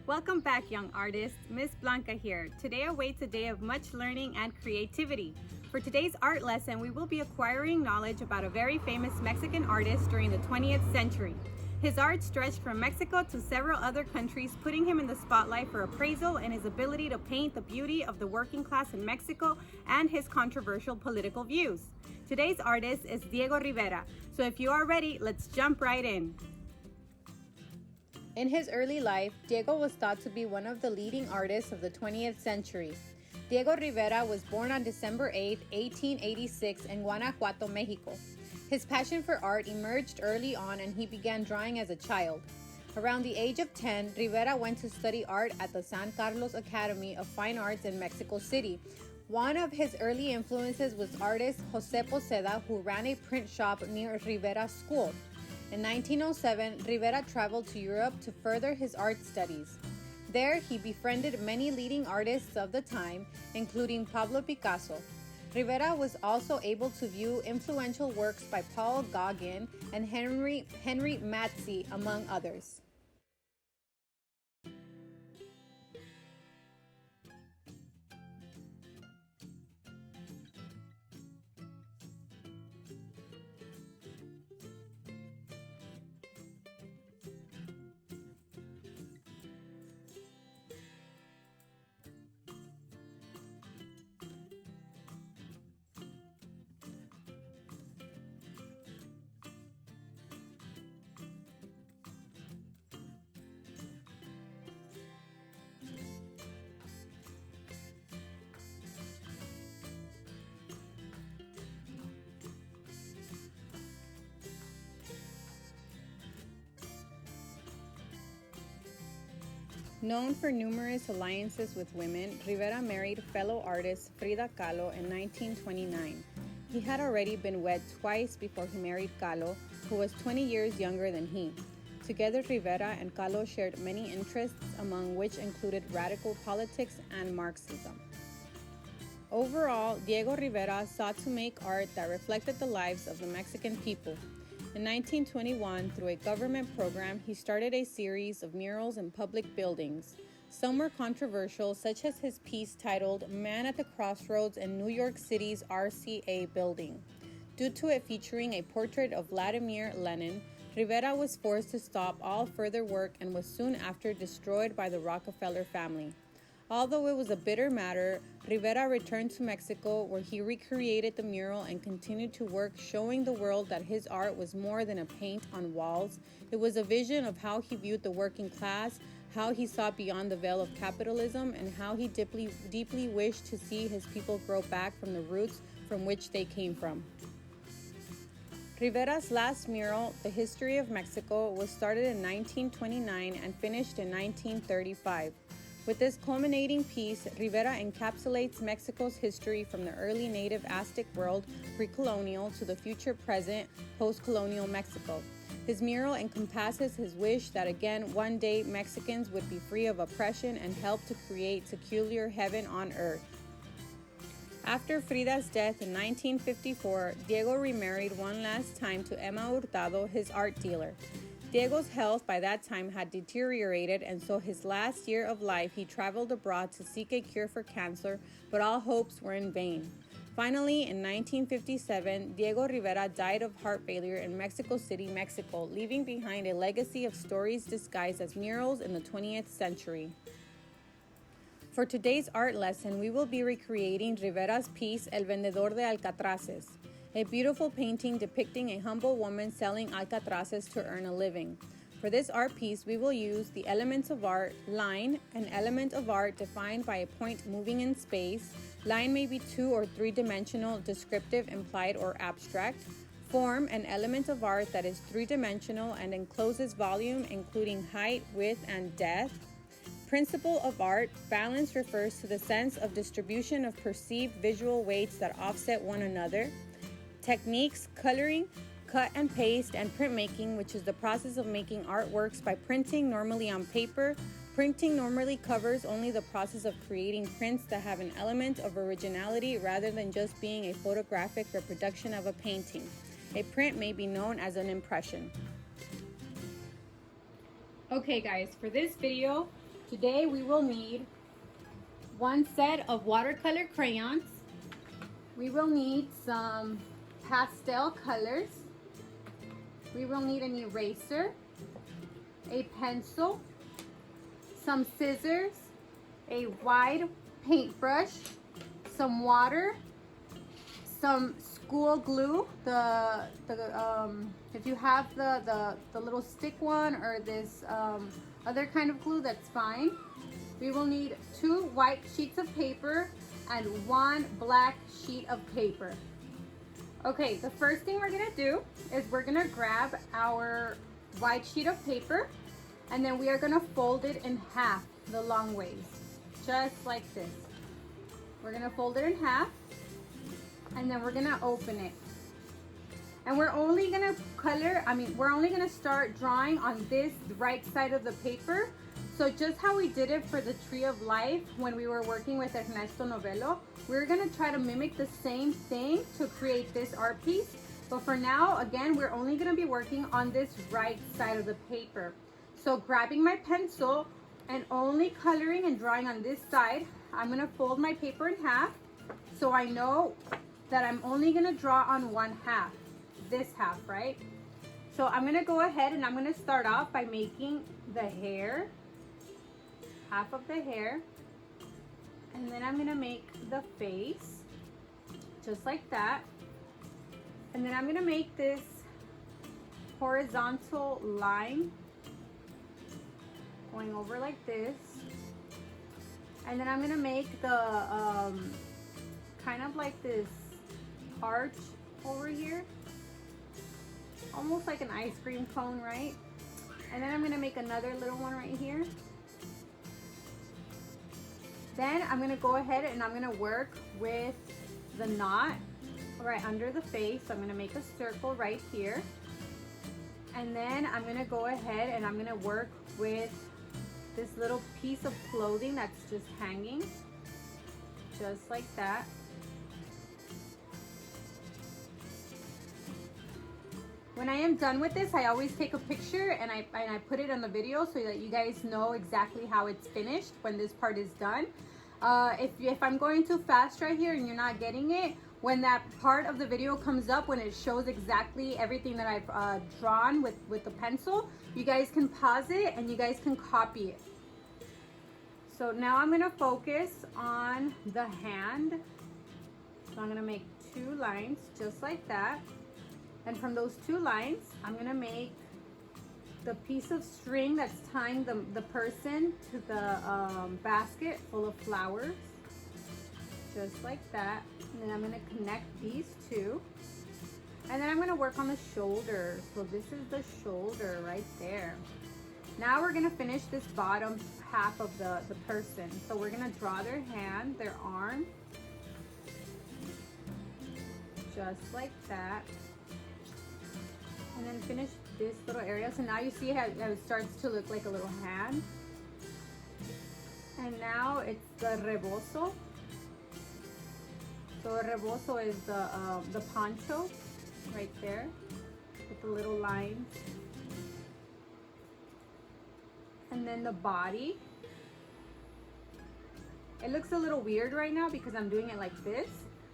Welcome back, young artists. Miss Blanca here. Today awaits a day of much learning and creativity. For today's art lesson, we will be acquiring knowledge about a very famous Mexican artist during the 20th century. His art stretched from Mexico to several other countries, putting him in the spotlight for appraisal and his ability to paint the beauty of the working class in Mexico and his controversial political views. Today's artist is Diego Rivera. So if you are ready, let's jump right in. In his early life, Diego was thought to be one of the leading artists of the 20th century. Diego Rivera was born on December 8, 1886 in Guanajuato, Mexico. His passion for art emerged early on and he began drawing as a child. Around the age of 10, Rivera went to study art at the San Carlos Academy of Fine Arts in Mexico City. One of his early influences was artist Jose Poseda, who ran a print shop near Rivera's school. In 1907, Rivera traveled to Europe to further his art studies. There, he befriended many leading artists of the time, including Pablo Picasso. Rivera was also able to view influential works by Paul Gauguin and Henry Matisse, among others. Known for numerous alliances with women, Rivera married fellow artist Frida Kahlo in 1929. He had already been wed twice before he married Kahlo, who was 20 years younger than he. Together, Rivera and Kahlo shared many interests, among which included radical politics and Marxism. Overall, Diego Rivera sought to make art that reflected the lives of the Mexican people. In 1921, through a government program, he started a series of murals in public buildings. Some were controversial, such as his piece titled Man at the Crossroads in New York City's RCA building. Due to it featuring a portrait of Vladimir Lenin, Rivera was forced to stop all further work and was soon after destroyed by the Rockefeller family. Although it was a bitter matter, Rivera returned to Mexico where he recreated the mural and continued to work, showing the world that his art was more than a paint on walls. It was a vision of how he viewed the working class, how he saw beyond the veil of capitalism, and how he deeply wished to see his people grow back from the roots from which they came from. Rivera's last mural, The History of Mexico, was started in 1929 and finished in 1935. With this culminating piece, Rivera encapsulates Mexico's history from the early native Aztec world, pre-colonial, to the future present, post-colonial Mexico. His mural encompasses his wish that again, one day, Mexicans would be free of oppression and help to create secular heaven on earth. After Frida's death in 1954, Diego remarried one last time to Emma Hurtado, his art dealer. Diego's health by that time had deteriorated, and so his last year of life he traveled abroad to seek a cure for cancer, but all hopes were in vain. Finally, in 1957, Diego Rivera died of heart failure in Mexico City, Mexico, leaving behind a legacy of stories disguised as murals in the 20th century. For today's art lesson, we will be recreating Rivera's piece El Vendedor de Alcatraces, a beautiful painting depicting a humble woman selling alcatraces to earn a living. For this art piece, we will use the elements of art: line, an element of art defined by a point moving in space. Line may be 2 or 3-dimensional, descriptive, implied, or abstract. Form, an element of art that is 3-dimensional and encloses volume, including height, width, and depth. Principle of art, balance refers to the sense of distribution of perceived visual weights that offset one another. Techniques: coloring, cut and paste, and printmaking, which is the process of making artworks by printing, normally on paper. Printing normally covers only the process of creating prints that have an element of originality rather than just being a photographic reproduction of a painting. A print may be known as an impression. Okay guys, for this video, Today we will need one set of watercolor crayons. We will need some pastel colors. We will need an eraser, a pencil, some scissors, a wide paintbrush, some water, some school glue. If you have the little stick one or this other kind of glue, that's fine. We will need 2 white sheets of paper and 1 black sheet of paper. Okay, the first thing we're gonna do is we're gonna grab our white sheet of paper, and then we are gonna fold it in half the long ways, just like this. We're gonna fold it in half, and then we're gonna open it. And we're only gonna we're only gonna start drawing on this right side of the paper. So just how we did it for the Tree of Life when we were working with Ernesto Novello, we're gonna try to mimic the same thing to create this art piece. But for now, again, we're only gonna be working on this right side of the paper. So grabbing my pencil and only coloring and drawing on this side, I'm gonna fold my paper in half so I know that I'm only gonna draw on one half, this half, right? So I'm gonna go ahead and I'm gonna start off by making the hair, half of the hair, and then I'm gonna make the face, just like that. And then I'm gonna make this horizontal line going over like this. And then I'm gonna make the kind of like this arch over here, almost like an ice cream cone, right? And then I'm gonna make another little one right here. Then I'm gonna go ahead and I'm gonna work with the knot right under the face. So I'm gonna make a circle right here. And then I'm gonna go ahead and I'm gonna work with this little piece of clothing that's just hanging, just like that. When I am done with this, I always take a picture and I put it on the video so that you guys know exactly how it's finished when this part is done. If I'm going too fast right here and you're not getting it, when that part of the video comes up, when it shows exactly everything that I've drawn with the pencil, you guys can pause it and you guys can copy it. So now I'm gonna focus on the hand. So I'm gonna make 2 lines just like that. And from those 2 lines, I'm gonna make the piece of string that's tying the person to the basket full of flowers, just like that. And then I'm gonna connect these 2. And then I'm gonna work on the shoulder. So this is the shoulder right there. Now we're gonna finish this bottom half of the person. So we're gonna draw their hand, their arm, just like that. And then finish this little area. So now you see how it starts to look like a little hand. And now it's the rebozo. So rebozo is the poncho right there with the little lines. And then the body. It looks a little weird right now because I'm doing it like this.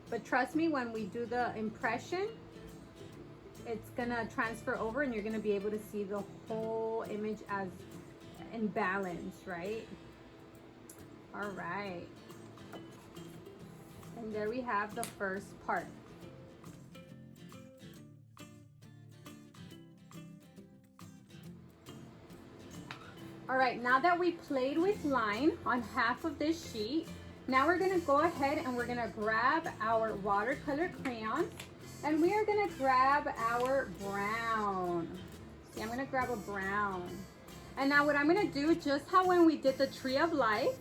But trust me, when we do the impression, it's gonna transfer over and you're gonna be able to see the whole image as in balance, right? All right. And there we have the first part. All right, now that we played with line on half of this sheet, now we're gonna go ahead and we're gonna grab our watercolor crayons and we are gonna grab our brown. See, I'm gonna grab a brown. And now what I'm gonna do, just how when we did the Tree of Life,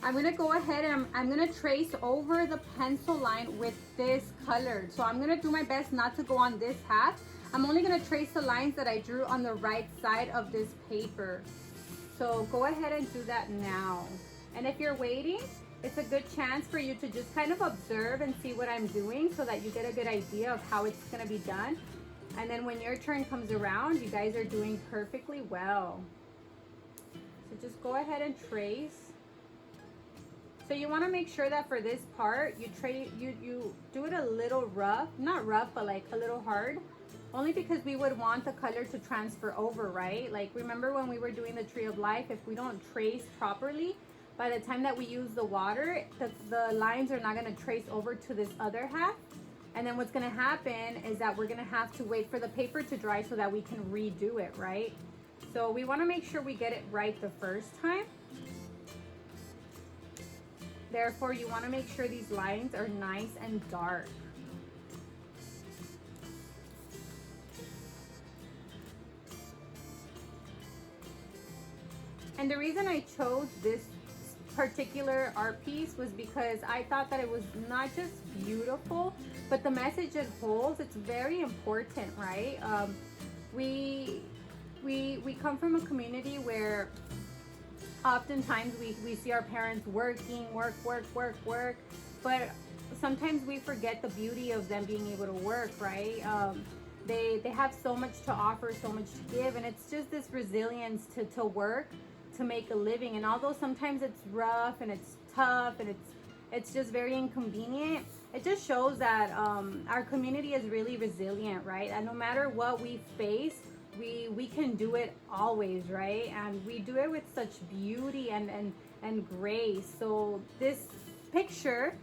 I'm gonna go ahead and I'm gonna trace over the pencil line with this color. So I'm gonna do my best not to go on this half. I'm only gonna trace the lines that I drew on the right side of this paper. So go ahead and do that now. And if you're waiting, it's a good chance for you to just kind of observe and see what I'm doing so that you get a good idea of how it's gonna be done. And then when your turn comes around, you guys are doing perfectly well. So just go ahead and trace. So you want to make sure that for this part, you do it a little rough, not rough, but like a little hard, only because we would want the color to transfer over, right? Like remember when we were doing the tree of life, if we don't trace properly, by the time that we use the water, the lines are not going to trace over to this other half. And then what's going to happen is that we're going to have to wait for the paper to dry so that we can redo it, right? So we want to make sure we get it right the first time. Therefore, you want to make sure these lines are nice and dark. And the reason I chose this particular art piece was because I thought that it was not just beautiful, but the message it holds, it's very important, right? We come from a community where oftentimes we see our parents working, work, but sometimes we forget the beauty of them being able to work, right? They have so much to offer, so much to give, and it's just this resilience to work, to make a living. And although sometimes it's rough and it's tough and it's just very inconvenient, it just shows that our community is really resilient, right? And no matter what we face, we can do it always, right? And we do it with such beauty and grace. So this picture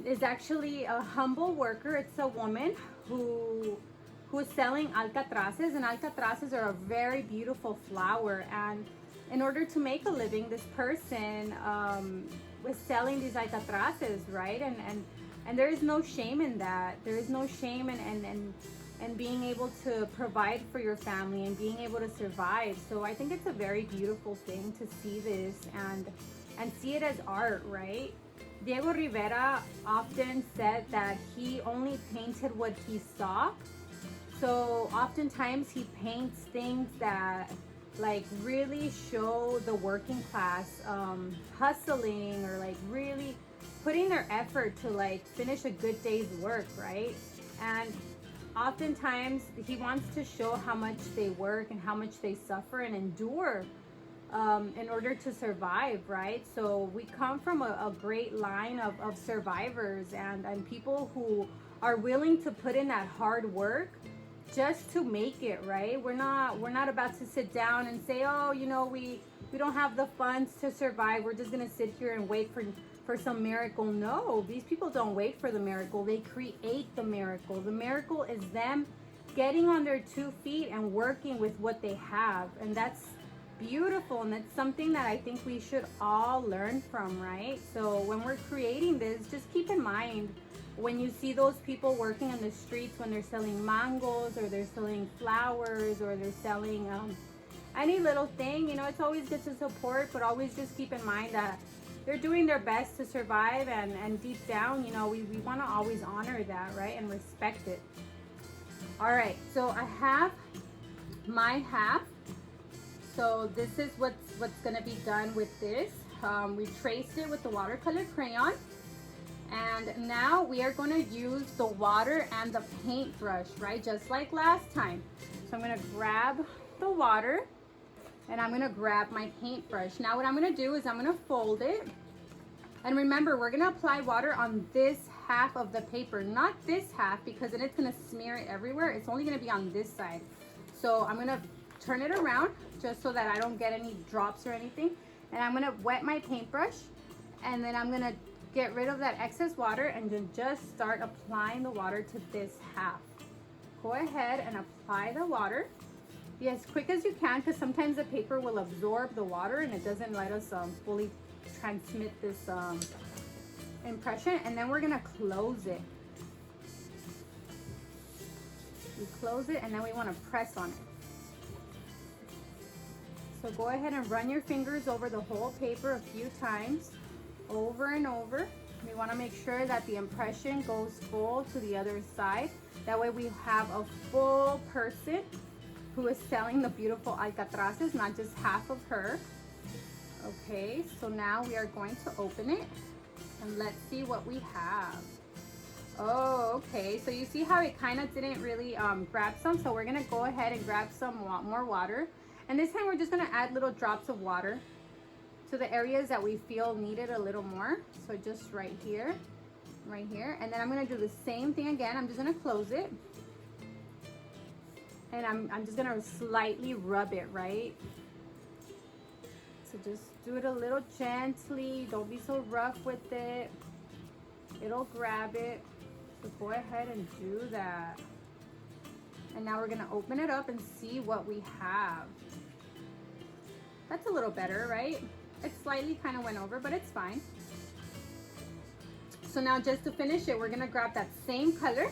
is actually a humble worker. It's a woman who is selling alcatraces, and alcatraces are a very beautiful flower. And in order to make a living, this person was selling these alcatraces, right? And there is no shame in that. There is no shame in being able to provide for your family and being able to survive. So I think it's a very beautiful thing to see this and see it as art, right? Diego Rivera often said that he only painted what he saw. So oftentimes he paints things that like really show the working class hustling, or like really putting their effort to like finish a good day's work, right? And oftentimes he wants to show how much they work and how much they suffer and endure in order to survive, right? So we come from a great line of survivors and people who are willing to put in that hard work just to make it, right? We're not about to sit down and say, oh, you know, we don't have the funds to survive, we're just gonna sit here and wait for some miracle. No, these people don't wait for the miracle, they create the miracle. The miracle is them getting on their 2 feet and working with what they have. And that's beautiful, and that's something that I think we should all learn from, right? So when we're creating this, just keep in mind, when you see those people working on the streets, when they're selling mangoes or they're selling flowers or they're selling any little thing, you know, it's always good to support, but always just keep in mind that they're doing their best to survive, and deep down, you know, we want to always honor that, right, and respect it. All right, so I have my half. So this is what's going to be done with this. We traced it with the watercolor crayon, and now we are going to use the water and the paintbrush, right, just like last time. So I'm going to grab the water and I'm going to grab my paintbrush. Now what I'm going to do is I'm going to fold it, and remember, we're going to apply water on this half of the paper, not this half, because then it's going to smear it everywhere. It's only going to be on this side. So I'm going to turn it around just so that I don't get any drops or anything, and I'm going to wet my paintbrush, and then I'm going to get rid of that excess water and then just start applying the water to this half. Go ahead and apply the water. Be as quick as you can, because sometimes the paper will absorb the water and it doesn't let us fully transmit this impression. And then we're going to close it. We close it, and then we want to press on it. So go ahead and run your fingers over the whole paper a few times, over and over. We want to make sure that the impression goes full to the other side. That way we have a full person who is selling the beautiful alcatraces, not just half of her. Okay, so now we are going to open it, and let's see what we have. Oh, okay, so you see how it kind of didn't really grab some, so we're gonna go ahead and grab some more water. And this time we're just gonna add little drops of water to the areas that we feel needed a little more. So just right here, and then I'm gonna do the same thing again. I'm just gonna close it, and I'm just gonna slightly rub it, right? So just do it a little gently. Don't be so rough with it. It'll grab it. So go ahead and do that. And now we're gonna open it up and see what we have. That's a little better, right? It slightly kind of went over, but it's fine. So now just to finish it, we're gonna grab that same color.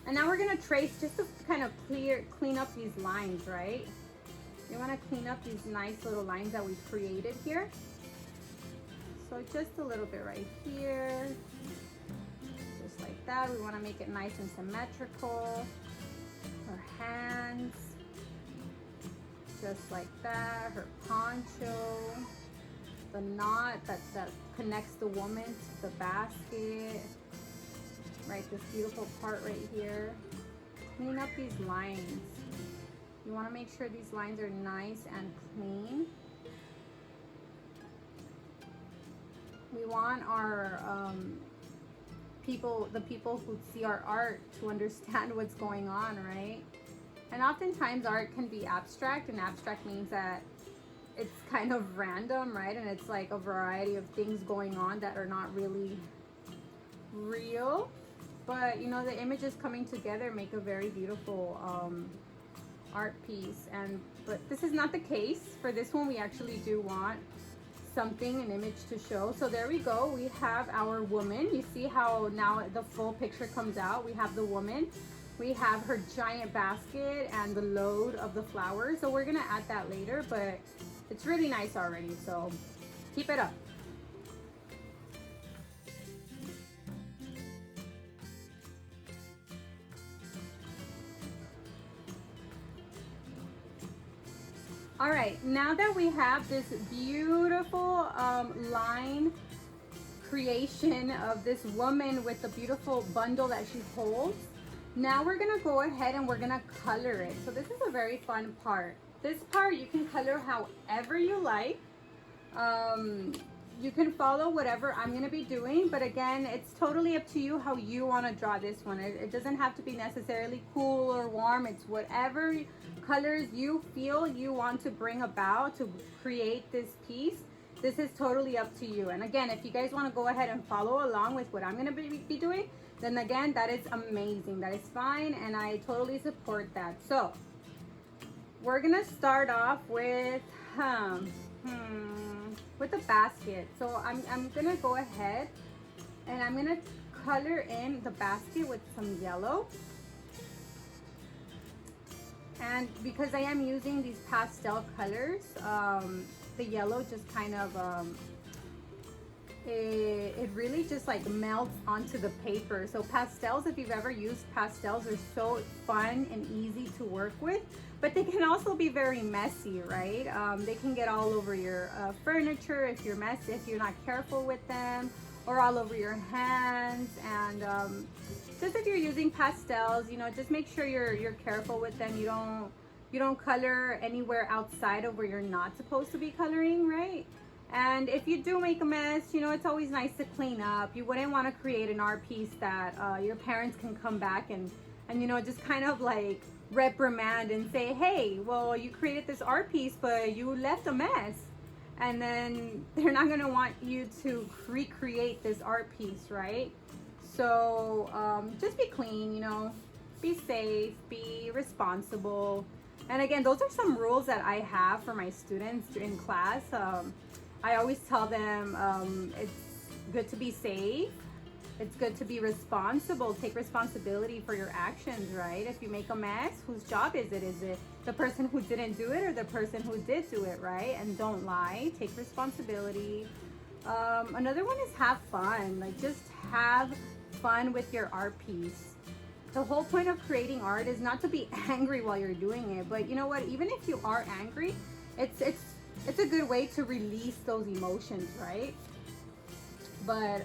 And now we're gonna trace just to kind of clean up these lines, right? You wanna clean up these nice little lines that we created here. So just a little bit right here. Just like that. We wanna make it nice and symmetrical. Her hands, just like that. Her poncho, the knot that connects the woman to the basket, right? This beautiful part right here. Clean up these lines. You want to make sure these lines are nice and clean. We want our the people who see our art to understand what's going on, right? And oftentimes art can be abstract, and abstract means that it's kind of random, right? And it's like a variety of things going on that are not really real, but you know, the images coming together make a very beautiful art piece. But this is not the case. For this one, we actually do want an image to show. So there we go. We have our woman. You see how now the full picture comes out. We have the woman. We have her giant basket and the load of the flowers. So we're gonna add that later, but it's really nice already. So keep it up. All right, now that we have this beautiful line creation of this woman with the beautiful bundle that she holds, now we're gonna go ahead and we're gonna color it. So this is a very fun part. This part you can color however you like. You can follow whatever I'm gonna be doing, but again, it's totally up to you how you wanna draw this one. It doesn't have to be necessarily cool or warm. It's whatever colors you feel you want to bring about to create this piece. This is totally up to you. And again, if you guys wanna go ahead and follow along with what I'm gonna be doing, then again, that is amazing. That is fine, and I totally support that. So we're gonna start off with with the basket. So I'm gonna go ahead and I'm gonna color in the basket with some yellow. And because I am using these pastel colors, the yellow just kind of it really just like melts onto the paper. So pastels, if you've ever used pastels, are so fun and easy to work with, but they can also be very messy, right? They can get all over your furniture if you're not careful with them, or all over your hands. And just if you're using pastels, you know, just make sure you're careful with them. You don't color anywhere outside of where you're not supposed to be coloring, right? And if you do make a mess, you know, it's always nice to clean up. You wouldn't want to create an art piece that your parents can come back and you know, just kind of like reprimand and say, hey, well, you created this art piece, but you left a mess. And then they're not going to want you to recreate this art piece, right? So just be clean, you know, be safe, be responsible. And again, those are some rules that I have for my students in class. I always tell them it's good to be safe. It's good to be responsible. Take responsibility for your actions, right? If you make a mess, whose job is it? Is it the person who didn't do it or the person who did do it, right? And don't lie. Take responsibility. Another one is have fun. Like, just have fun with your art piece. The whole point of creating art is not to be angry while you're doing it, but you know what? Even if you are angry, it's a good way to release those emotions, right? But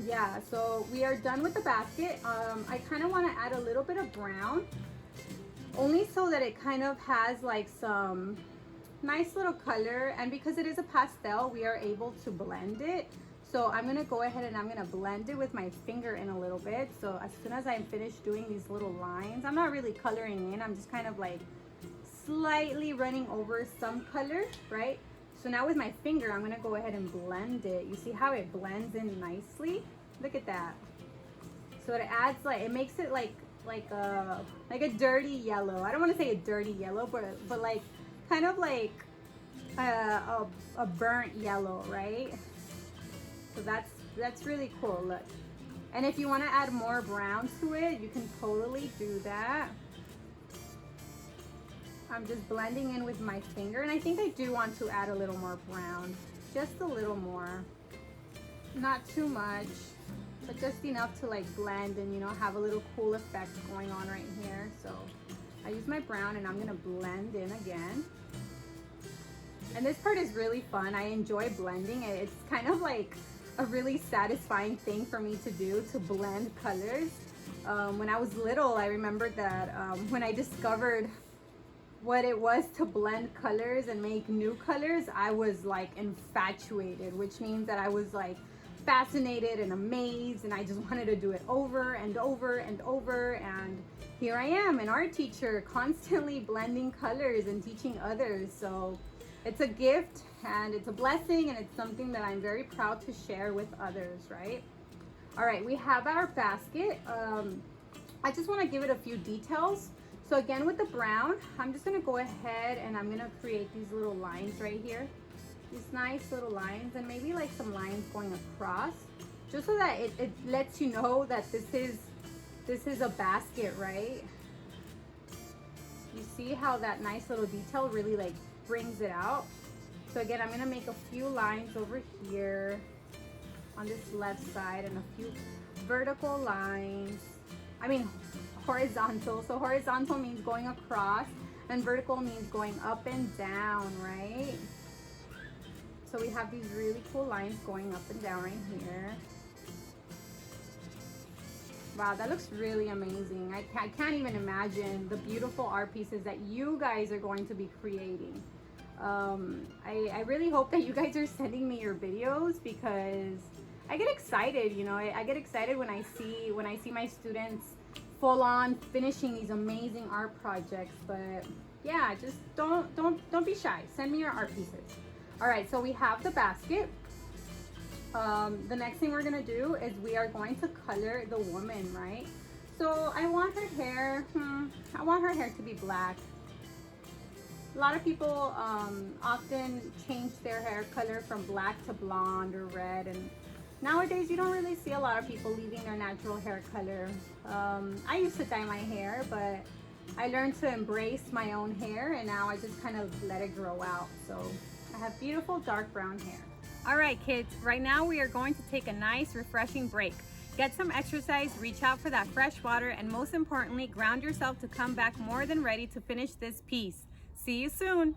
yeah, so we are done with the basket. I kind of want to add a little bit of brown only so that it kind of has like some nice little color, and because it is a pastel, we are able to blend it. So I'm gonna go ahead and I'm gonna blend it with my finger in a little bit. So as soon as I'm finished doing these little lines, I'm not really coloring in, I'm just kind of like slightly running over some color, right? So now with my finger, I'm gonna go ahead and blend it. You see how it blends in nicely? Look at that. So it adds like, it makes it like a dirty yellow. I don't want to say a dirty yellow, but like kind of like a burnt yellow, right? So that's really cool. Look, and if you want to add more brown to it, you can totally do that. I'm just blending in with my finger, and I think I do want to add a little more brown, just a little more, not too much, but just enough to like blend and, you know, have a little cool effect going on right here. So I use my brown and I'm gonna blend in again. And this part is really fun. I enjoy blending it. It's kind of like a really satisfying thing for me to do, to blend colors. When I was little, I remembered that when I discovered what it was to blend colors and make new colors, I was like infatuated, which means that I was like fascinated and amazed, and I just wanted to do it over and over and over. And here I am, an art teacher, constantly blending colors and teaching others. So it's a gift and it's a blessing, and it's something that I'm very proud to share with others, right? All right, we have our basket. I just want to give it a few details. So again, with the brown, I'm just gonna go ahead and I'm gonna create these little lines right here. These nice little lines, and maybe like some lines going across, just so that it lets you know that this is a basket, right? You see how that nice little detail really like brings it out. So again, I'm gonna make a few lines over here on this left side and a few vertical lines. I mean horizontal. So horizontal means going across and vertical means going up and down, right? So we have these really cool lines going up and down right here. Wow, that looks really amazing. I can't even imagine the beautiful art pieces that you guys are going to be creating. I really hope that you guys are sending me your videos, because I get excited, you know. I get excited when I see my students full on finishing these amazing art projects. But yeah, just don't be shy. Send me your art pieces. All right, so we have the basket. The next thing we're gonna do is we are going to color the woman, right? So I want her hair, to be black. A lot of people often change their hair color from black to blonde or red, and nowadays you don't really see a lot of people leaving their natural hair color. I used to dye my hair, but I learned to embrace my own hair, and now I just kind of let it grow out. So I have beautiful dark brown hair. All right, kids, right now we are going to take a nice refreshing break. Get some exercise, reach out for that fresh water, and most importantly, ground yourself to come back more than ready to finish this piece. See you soon.